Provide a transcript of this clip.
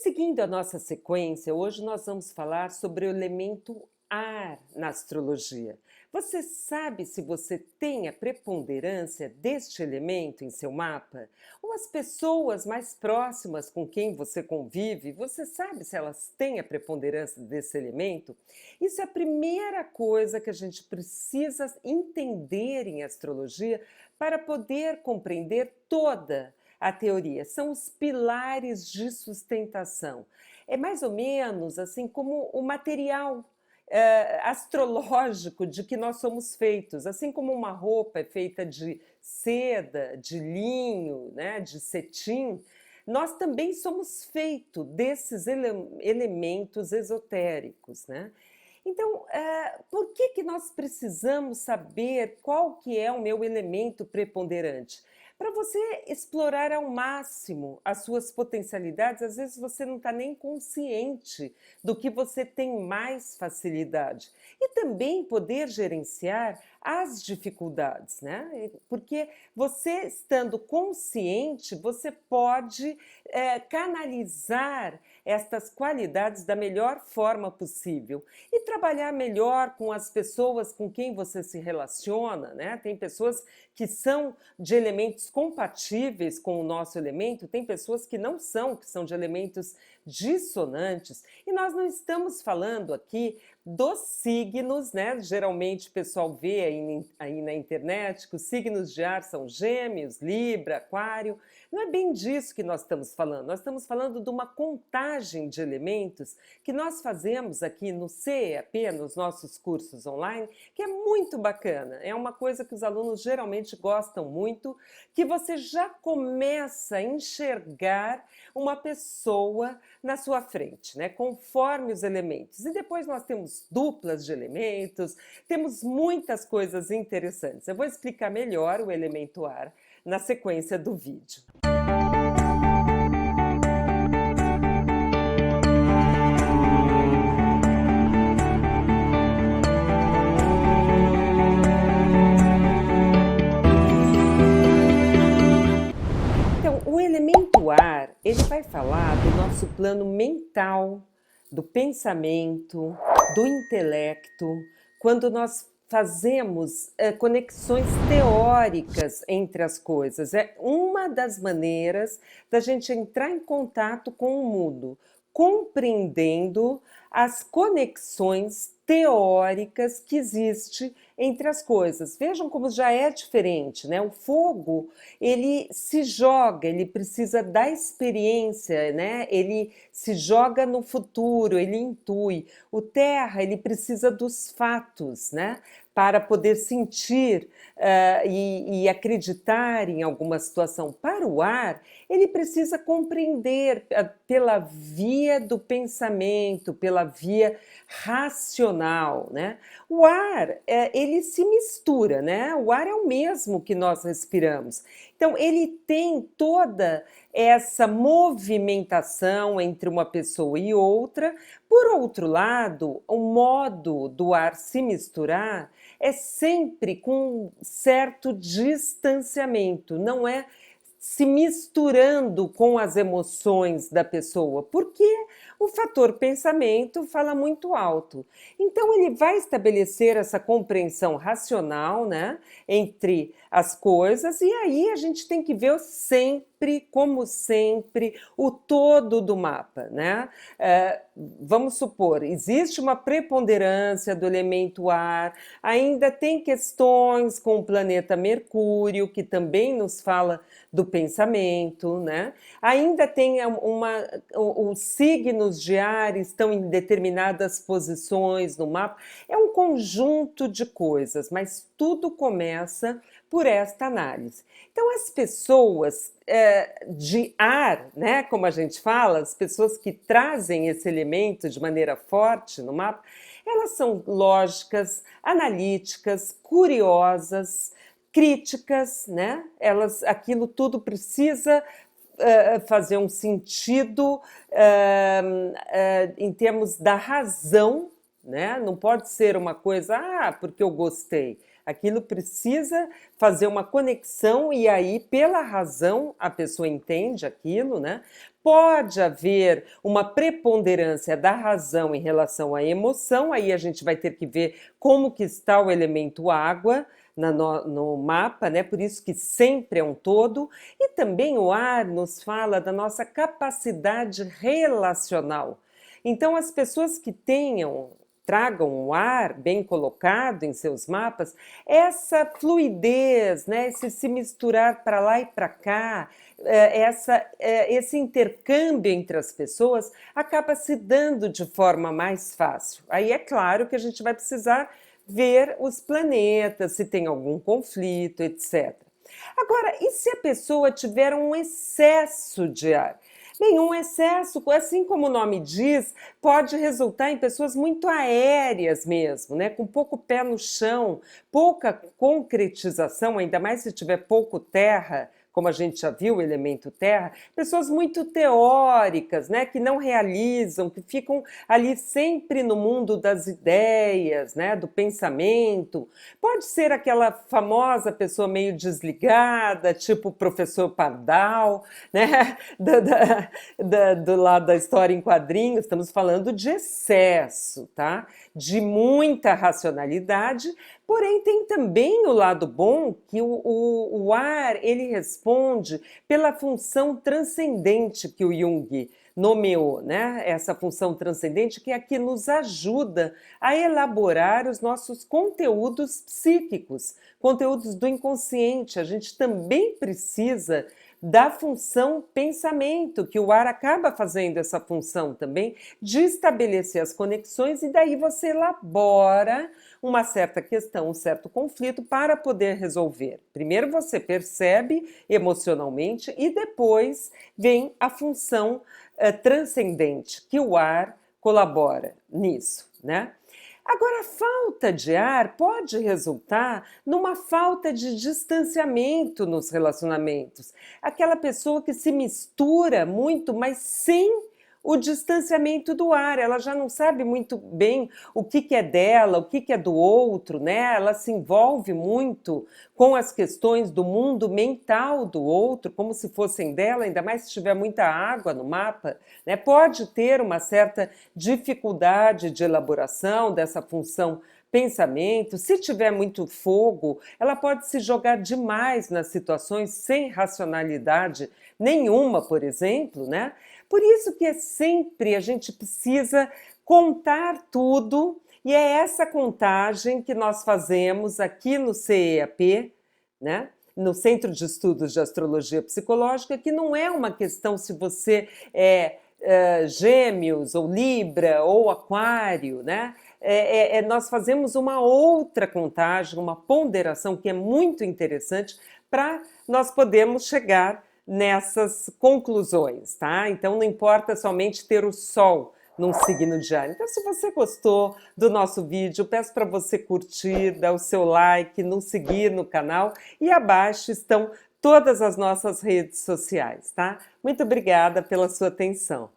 Seguindo a nossa sequência, hoje nós vamos falar sobre o elemento ar na astrologia. Você sabe se você tem a preponderância deste elemento em seu mapa? Ou as pessoas mais próximas com quem você convive, você sabe se elas têm a preponderância desse elemento? Isso é a primeira coisa que a gente precisa entender em astrologia para poder compreender toda a teoria. São os pilares de sustentação. É mais ou menos assim como o material astrológico de que nós somos feitos. Assim como uma roupa é feita de seda, de linho, né, de cetim, nós também somos feitos desses elementos esotéricos, né? Então, por que nós precisamos saber qual que é o meu elemento preponderante? Para você explorar ao máximo as suas potencialidades, às vezes você não está nem consciente do que você tem mais facilidade. E também poder gerenciar as dificuldades, né? Porque você estando consciente, você pode canalizar estas qualidades da melhor forma possível e trabalhar melhor com as pessoas com quem você se relaciona, né? Tem pessoas que são de elementos compatíveis com o nosso elemento, tem pessoas que não são, que são de elementos dissonantes. E nós não estamos falando aqui dos signos, né? Geralmente o pessoal vê aí na internet que os signos de ar são Gêmeos, Libra, Aquário. Não é bem disso que nós estamos falando. Nós estamos falando de uma contagem de elementos que nós fazemos aqui no CEAP, nos nossos cursos online, que é muito bacana. É uma coisa que os alunos geralmente gostam muito, que você já começa a enxergar uma pessoa na sua frente, né? Conforme os elementos. E depois nós temos duplas de elementos, temos muitas coisas interessantes. Eu vou explicar melhor o elemento ar na sequência do vídeo. Então, o elemento ar, ele vai falar do nosso plano mental, do pensamento, do intelecto, quando nós fazemos conexões teóricas entre as coisas. É uma das maneiras da gente entrar em contato com o mundo, compreendendo as conexões teóricas que existem entre as coisas. Vejam como já é diferente, né? O fogo, ele se joga, ele precisa da experiência, né? Ele se joga no futuro, ele intui. O terra, ele precisa dos fatos, né? Para poder sentir e acreditar em alguma situação. Para o ar, ele precisa compreender pela via do pensamento, pela via racional, né? O ar, ele se mistura, né? O ar é o mesmo que nós respiramos. Então, ele tem toda essa movimentação entre uma pessoa e outra. Por outro lado, o modo do ar se misturar é sempre com um certo distanciamento, não é se misturando com as emoções da pessoa, porque o fator pensamento fala muito alto. Então ele vai estabelecer essa compreensão racional, né, entre as coisas, e aí a gente tem que ver sempre, como sempre, o todo do mapa, né? Vamos supor, existe uma preponderância do elemento ar, ainda tem questões com o planeta Mercúrio, que também nos fala do pensamento, né? Ainda tem os signos de ar estão em determinadas posições no mapa. É um conjunto de coisas, mas tudo começa por esta análise. Então, as pessoas de ar, né, como a gente fala, as pessoas que trazem esse elemento de maneira forte no mapa, elas são lógicas, analíticas, curiosas, críticas, né? Aquilo tudo precisa fazer um sentido em termos da razão, né? Não pode ser uma coisa, porque eu gostei. Aquilo precisa fazer uma conexão e aí, pela razão, a pessoa entende aquilo, né? pode haver uma preponderância da razão em relação à emoção, aí a gente vai ter que ver como que está o elemento água no mapa, né? Por isso que sempre é um todo, e também o ar nos fala da nossa capacidade relacional. Então, as pessoas que tragam o ar bem colocado em seus mapas, essa fluidez, né? Esse se misturar para lá e para cá, esse intercâmbio entre as pessoas acaba se dando de forma mais fácil. Aí é claro que a gente vai precisar ver os planetas, se tem algum conflito, etc. Agora, e se a pessoa tiver um excesso de ar? Bem, um excesso, assim como o nome diz, pode resultar em pessoas muito aéreas mesmo, né? Com pouco pé no chão, pouca concretização, ainda mais se tiver pouco terra, como a gente já viu, o elemento terra, pessoas muito teóricas, né, que não realizam, que ficam ali sempre no mundo das ideias, né, do pensamento. Pode ser aquela famosa pessoa meio desligada, tipo o professor Pardal, né, do lado da história em quadrinhos, estamos falando de excesso, tá? De muita racionalidade. Porém, tem também o lado bom, que o ar, ele responde pela função transcendente que o Jung nomeou, né? Essa função transcendente que é a que nos ajuda a elaborar os nossos conteúdos psíquicos, conteúdos do inconsciente. A gente também precisa da função pensamento, que o ar acaba fazendo essa função também, de estabelecer as conexões, e daí você elabora uma certa questão, um certo conflito para poder resolver. Primeiro você percebe emocionalmente e depois vem a função transcendente, que o ar colabora nisso, né? Agora, a falta de ar pode resultar numa falta de distanciamento nos relacionamentos. Aquela pessoa que se mistura muito, mas sem o distanciamento do ar, ela já não sabe muito bem o que é dela, o que é do outro, né? Ela se envolve muito com as questões do mundo mental do outro, como se fossem dela, ainda mais se tiver muita água no mapa, né? Pode ter uma certa dificuldade de elaboração dessa função pensamento. Se tiver muito fogo, ela pode se jogar demais nas situações sem racionalidade nenhuma, por exemplo, né? Por isso que sempre a gente precisa contar tudo, e é essa contagem que nós fazemos aqui no CEAP, né? No Centro de Estudos de Astrologia Psicológica, que não é uma questão se você é Gêmeos, ou Libra, ou Aquário, né? Nós fazemos uma outra contagem, uma ponderação que é muito interessante para nós podermos chegar nessas conclusões, tá? Então não importa somente ter o Sol num signo de ar. Então, se você gostou do nosso vídeo, peço para você curtir, dar o seu like, nos seguir no canal, e abaixo estão todas as nossas redes sociais, tá? Muito obrigada pela sua atenção.